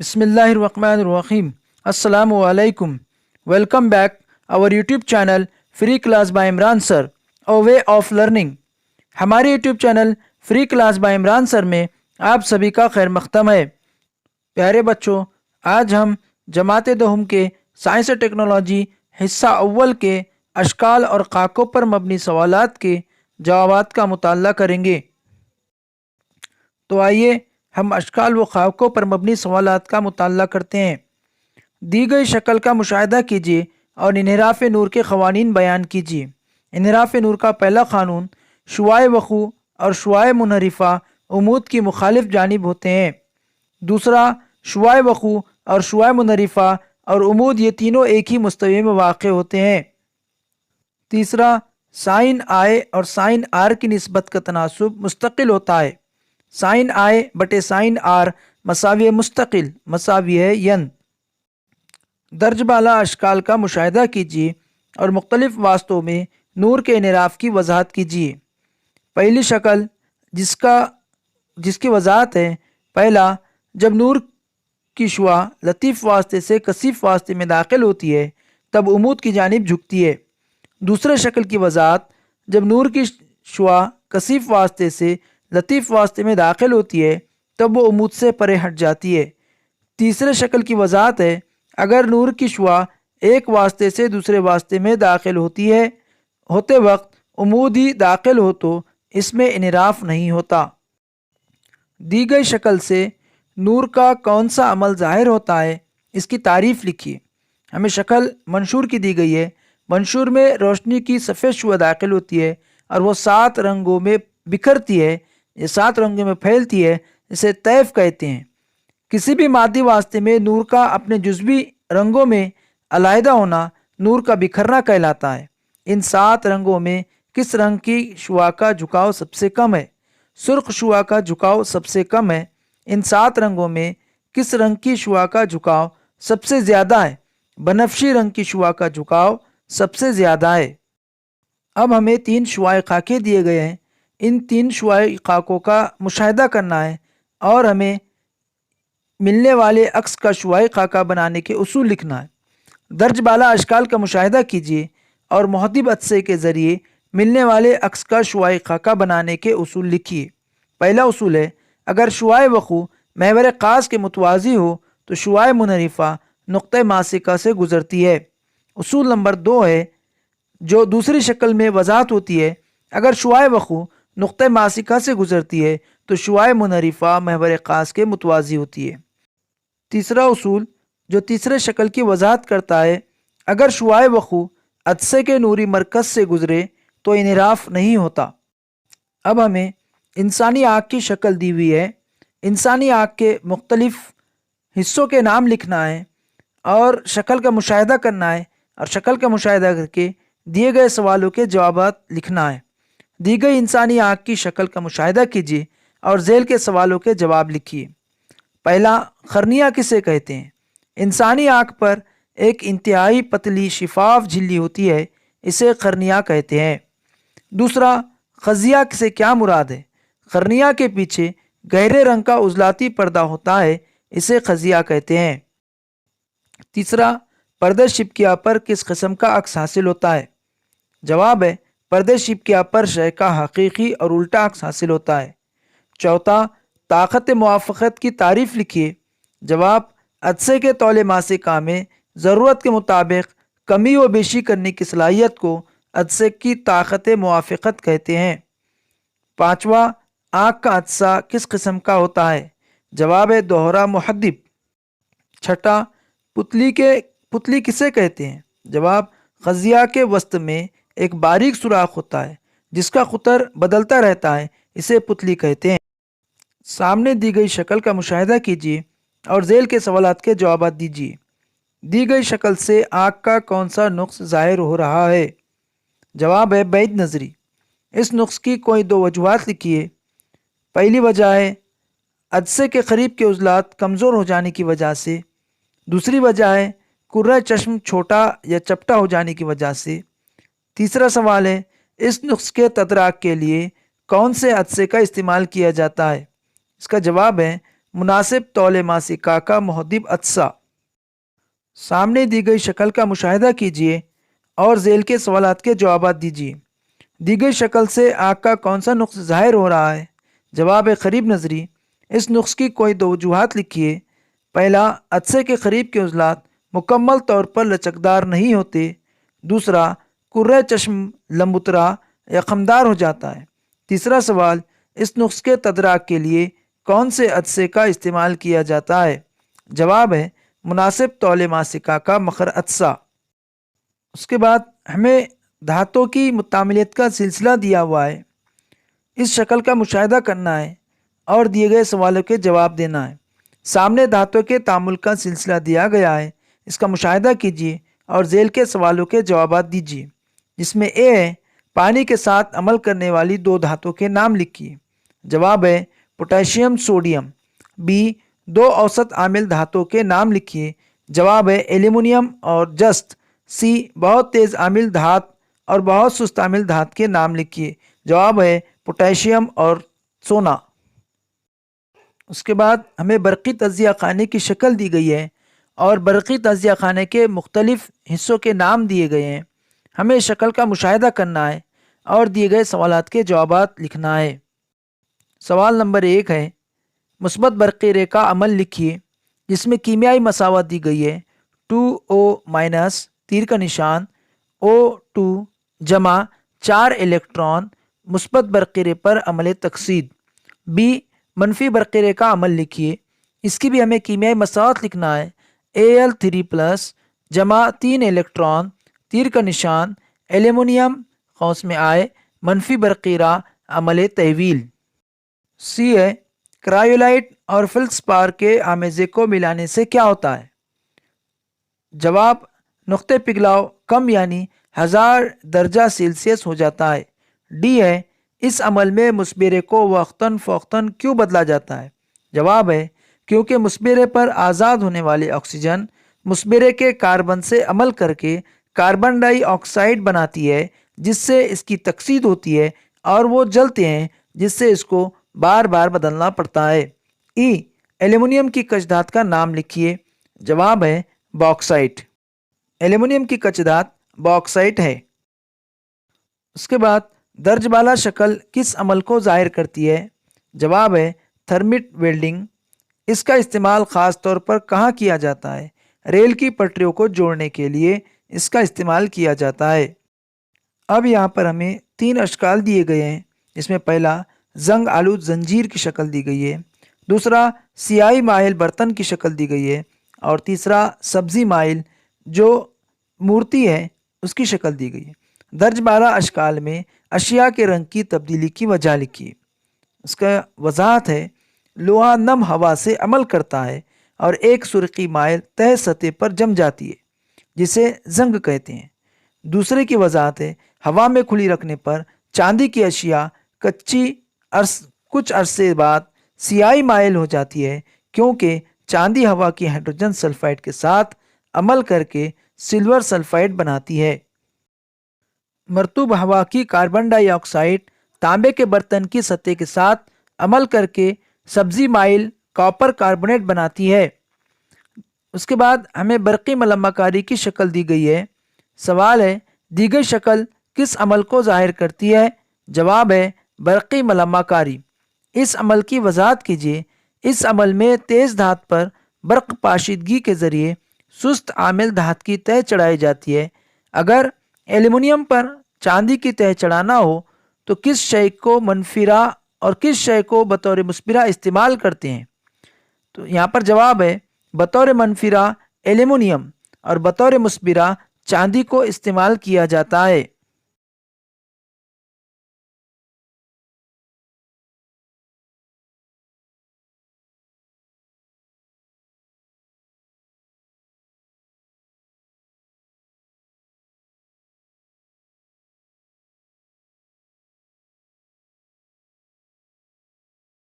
Bismillahirrahmanirrahim. Assalamu alaikum. Welcome back our YouTube channel Free Class by Imran Sir, a way of learning. हमारे YouTube channel free class by Imran sir में आप सभी का खैर मख्तम है। प्यारे बच्चों, आज हम जमात दहम के साइंस और टेक्नोलॉजी हिस्सा अव्वल के अशकाल और खाकों पर मबनी सवालात के जवाबात का मुताला करेंगे। तो आइए हम अशकाल व खाकों पर मबनी सवालात का मुताला करते हैं। दी गई शक्ल का मुशाहिदा कीजिए और इन्हिराफ नूर के क़वानीन बयान कीजिए। इन्हिराफ नूर का पहला क़ानून शुआए वक़ू और शुआए मुनहरिफ़ा उमूद की मुखालिफ जानिब होते हैं। दूसरा, शुआए वक़ू और शुआए मुनहरिफ़ा और उमूद ये तीनों एक ही मुस्तवी में वाक़ होते हैं। तीसरा, साइन आए और साइन आर की निस्बत का तनासुब मुस्तकिल होता है। साइन आए बटे साइन आर मसावी मुस्तकिल मसावी है यन। दर्ज बाला अशकाल का मुशाहिदा कीजिए और मुख्तलिफ वास्तों में नूर के इन्हिराफ की वजाहत कीजिए। पहली शक्ल जिसकी वजाहत है, पहला, जब नूर की शुआ लतीफ़ वास्ते से कसीफ वास्ते में दाखिल होती है तब उमूद की जानिब झुकती है। दूसरे शक्ल की वजाहत, जब नूर की शुआ कसीफ वास्ते से लतीफ़ वास्ते में दाखिल होती है तब वो उमूद से परे हट जाती है। तीसरे शक्ल की वजाहत है, अगर नूर की शुआ एक वास्ते से दूसरे वास्ते में दाखिल होते वक्त उमूद ही दाखिल हो तो इसमें इन्हिराफ नहीं होता। दी गई शक्ल से नूर का कौन सा अमल ज़ाहिर होता है, इसकी तारीफ़ लिखिए। हमें शक्ल मंशूर की दी गई है। मंशूर में रोशनी की सफ़ेद शुआ दाखिल होती है और वो 7 रंगों में बिखरती है, ये 7 रंगों में फैलती है, इसे तैफ कहते हैं। किसी भी मादी वास्ते में नूर का अपने जुज़वी रंगों में अलहदा होना नूर का बिखरना कहलाता है। इन 7 रंगों में किस रंग की शुआ का झुकाव सबसे कम है? सुर्ख शुआ का झुकाव सबसे कम है। इन 7 रंगों में किस रंग की शुआ का झुकाव सबसे ज़्यादा है? बनफशी रंग की शुआ का झुकाव सबसे ज़्यादा है। अब हमें 3 शुआए खाके दिए गए हैं। इन 3 शुआए खाकों का मुशाहिदा करना है और हमें मिलने वाले अक्स का शुआए खाका बनाने के उसूल लिखना है। दर्ज बाला अशकाल का मुशाहिदा कीजिए और मुहद्दिब अदसे के ज़रिए मिलने वाले अक्स का शुआए खाका बनाने के उसूल लिखिए। पहला उसूल है, अगर शुआए वक़ू महवर ख़ास के मुतवाज़ी हो तो शुआए मुनहरिफ़ा नुक़्ते मासिका से गुज़रती है। उसूल नंबर 2 है, जो दूसरी शक्ल में वजाहत होती है, अगर शुआए वक़ू नुक़्ते मासिका से गुज़रती है तो शुआए मुनहरिफ़ा महवर ख़ास के मुतवाज़ी होती है। तीसरा उसूल, जो तीसरे शक्ल की वजाहत करता है, अगर शुआए वक़ू अदसे के नूरी मरकज़ से गुज़रे तो इन्हिराफ नहीं होता। अब हमें इंसानी आँख की शक्ल दी हुई है। इंसानी आँख के मुख्तलिफ हिस्सों के नाम लिखना है और शक्ल का मुशाहिदा करना है और शक्ल का मुशाहिदा करके दिए गए सवालों के जवाबात लिखना है। दी गई इंसानी आँख की शक्ल का मुशाहिदा कीजिए और झेल के सवालों के जवाब लिखिए। पहला, खरनिया किसे कहते हैं? इंसानी आँख पर एक इंतहाई पतली शिफाफ झिल्ली होती है, इसे खरनिया कहते हैं। दूसरा, खजिया से क्या मुराद है? खरनिया के पीछे गहरे रंग का उजलाती पर्दा होता है, इसे खजिया कहते हैं। तीसरा, पर्दे शिपकिया पर किस किस्म का अक्स हासिल होता है? जवाब है, पर्दे शिपकिया पर शय का हकीकी और उल्टा अक्स हासिल होता है। चौथा, ताकत मुआफ़क़त की तारीफ़ लिखिए। जवाब, अदसे के तौले मासिका में ज़रूरत के मुताबिक कमी व बेशी करने की सलाहियत को अदसे की ताकत मुआफ़क़त कहते हैं। पाँचवा, आँख का अदसा किस किस्म का होता है? जवाब है, दोहरा मुहद्दिब। छठा, पुतली किसे कहते हैं? जवाब, खजिया के वस्त में एक बारीक सुराख होता है जिसका खुतर बदलता रहता है, इसे पुतली कहते हैं। सामने दी गई शक्ल का मुशाहिदा कीजिए और झेल के सवालात के जवाब दीजिए। दी गई शक्ल से आँख का कौन सा नुक्स ज़ाहिर हो रहा है? जवाब है, बैद नज़री। इस नुक्स की कोई 2 वजूहात लिखिए। पहली वजह है अदसे के करीब के उजलात कमज़ोर हो जाने की वजह से। दूसरी वजह है कुर्रा चश्म छोटा या चपटा हो जाने की वजह से। तीसरा सवाल है, इस नुक्स के तदराक के लिए कौन से अदसे का इस्तेमाल किया जाता है? इसका जवाब है, مناسب طول ماسکہ کا محدب عدسہ۔ سامنے دی گئی شکل کا مشاہدہ کیجیے اور ذیل کے سوالات کے جوابات دیجیے۔ دی گئی شکل سے آنکھ کا کون سا نقص ظاہر ہو رہا ہے؟ جواب ہے قریب نظری۔ اس نقص کی کوئی دو وجوہات لکھیے۔ پہلا، عدسے کے قریب کے عضلات مکمل طور پر لچکدار نہیں ہوتے۔ دوسرا، کرۂ چشم لمبترا یا خمدار ہو جاتا ہے۔ تیسرا سوال، اس نقص کے تدراک کے لیے کون سے عدسے کا استعمال کیا جاتا ہے؟ جواب ہے مناسب طول ماسکہ کا مخر عدسہ۔ اس کے بعد ہمیں دھاتوں کی متعاملیت کا سلسلہ دیا ہوا ہے۔ اس شکل کا مشاہدہ کرنا ہے اور دیے گئے سوالوں کے جواب دینا ہے۔ سامنے دھاتوں کے تعامل کا سلسلہ دیا گیا ہے، اس کا مشاہدہ کیجیے اور ذیل کے سوالوں کے جوابات دیجیے، جس میں اے ہے پانی کے ساتھ عمل کرنے والی دو دھاتوں کے نام لکھیے۔ جواب ہے پوٹاشیم سوڈیم۔ بی، دو اوسط عامل دھاتوں کے نام لکھیے۔ جواب ہے ایلومینیم اور جست۔ سی، بہت تیز عامل دھات اور بہت سست عامل دھات کے نام لکھیے۔ جواب ہے پوٹاشیم اور سونا۔ اس کے بعد ہمیں برقی تجزیہ خانے کی شکل دی گئی ہے اور برقی تجزیہ خانے کے مختلف حصوں کے نام دیے گئے ہیں۔ ہمیں شکل کا مشاہدہ کرنا ہے اور دیے گئے سوالات کے جوابات لکھنا ہے۔ سوال نمبر 1 ہے، مثبت برقی رے کا عمل لکھیے، جس میں کیمیائی مساوات دی گئی ہے 2O- تیر کا نشان O2 جمع 4 الیکٹران مثبت برقی رے پر عمل تقسید۔ بی، منفی برقی رے کا عمل لکھیے، اس کی بھی ہمیں کیمیائی مساوات لکھنا ہے Al3+ جمع 3 الیکٹران تیر کا نشان ایلومینیم قوس میں آئے منفی برقی راہ عمل تحویل۔ سی ہے، کرایولائٹ اور فلسپار کے آمیزے کو ملانے سے کیا ہوتا ہے؟ جواب، نقطہ پگھلاؤ کم یعنی 1000 درجہ سیلسیس ہو جاتا ہے۔ ڈی ہے، اس عمل میں مسبرے کو وقتاً فوقتاً کیوں بدلا جاتا ہے؟ جواب ہے کیونکہ مسبرے پر آزاد ہونے والے آکسیجن مسبرے کے کاربن سے عمل کر کے کاربن ڈائی آکسائڈ بناتی ہے، جس سے اس کی تکسید ہوتی ہے اور وہ جلتے ہیں، جس سے اس کو بار بار بدلنا پڑتا ہے۔ ای، ایلومینیم کی کچ دھات کا نام لکھیے۔ جواب ہے باکسائٹ۔ ایلومینیم کی کچ دھات باکسائٹ ہے۔ اس کے بعد درج بالا شکل کس عمل کو ظاہر کرتی ہے؟ جواب ہے تھرمٹ ویلڈنگ۔ اس کا استعمال خاص طور پر کہاں کیا جاتا ہے؟ ریل کی پٹریوں کو جوڑنے کے لیے اس کا استعمال کیا جاتا ہے۔ اب یہاں پر ہمیں 3 اشکال دیے گئے ہیں، جس میں پہلا زنگ آلود زنجیر کی شکل دی گئی ہے، دوسرا سیاہی مائل برتن کی شکل دی گئی ہے، اور تیسرا سبزی مائل جو مورتی ہے اس کی شکل دی گئی ہے۔ درج بالا اشکال میں اشیاء کے رنگ کی تبدیلی کی وجہ لکھیے۔ اس کا وضاحت ہے لوہا نم ہوا سے عمل کرتا ہے اور ایک سرخی مائل تہ سطح پر جم جاتی ہے، جسے زنگ کہتے ہیں۔ دوسرے کی وضاحت ہے ہوا میں کھلی رکھنے پر چاندی کی اشیاء کچھ عرصے بعد سیاہی مائل ہو جاتی ہے، کیونکہ چاندی ہوا کی ہائیڈروجن سلفائڈ کے ساتھ عمل کر کے سلور سلفائڈ بناتی ہے۔ مرطوب ہوا کی کاربن ڈائی آکسائڈ تانبے کے برتن کی سطح کے ساتھ عمل کر کے سبزی مائل کاپر کاربونیٹ بناتی ہے۔ اس کے بعد ہمیں برقی ملمہ کاری کی شکل دی گئی ہے۔ سوال ہے دی گئی شکل کس عمل کو ظاہر کرتی ہے؟ جواب ہے برقی ملمہ کاری۔ اس عمل کی وضاحت کیجیے۔ اس عمل میں تیز دھات پر برق پاشیدگی کے ذریعے سست عامل دھات کی تہ چڑھائی جاتی ہے۔ اگر ایلومینیم پر چاندی کی تہ چڑھانا ہو تو کس شے کو منفرہ اور کس شے کو بطور مثبرہ استعمال کرتے ہیں؟ تو یہاں پر جواب ہے بطور منفرہ ایلومینیم اور بطور مثبرہ چاندی کو استعمال کیا جاتا ہے۔